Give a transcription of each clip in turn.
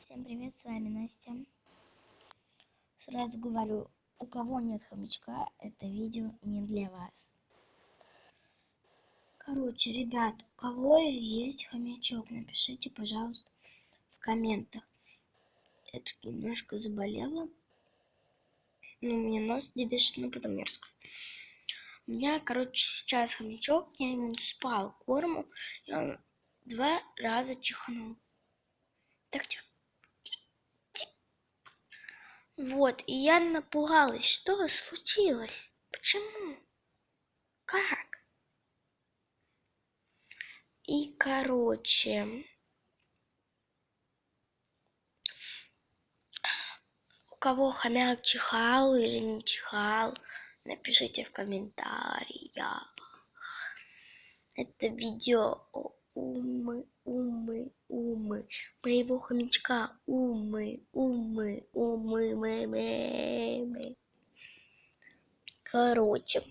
Всем привет, с вами Настя. Сразу говорю, у кого нет хомячка, это видео не для вас. Короче, ребят, у кого есть хомячок, напишите, пожалуйста, в комментах. Я тут немножко заболела. Ну, у меня нос не дышит, но потом мерзко. У меня, короче, сейчас хомячок, я ему спал корму, и он 2 раза чихнул. Так тихо. Вот, и я напугалась. Что случилось? Почему? Как? И, короче, у кого хомяк чихал или не чихал, напишите в комментариях. Это видео о умы моего хомячка. Умы. Короче,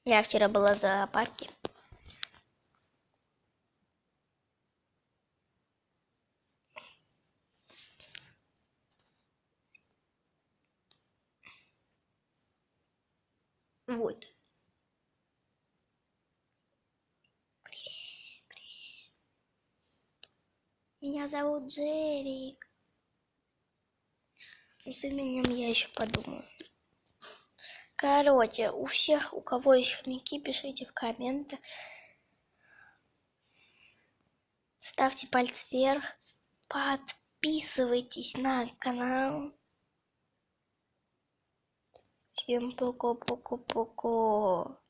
я вчера была в зоопарке. Вот. Привет. Меня зовут Джерик. С именем я еще подумаю. Короче, у всех, у кого есть хомяки, пишите в комментах. Ставьте палец вверх. Подписывайтесь на канал. Всем пока-пока-пока.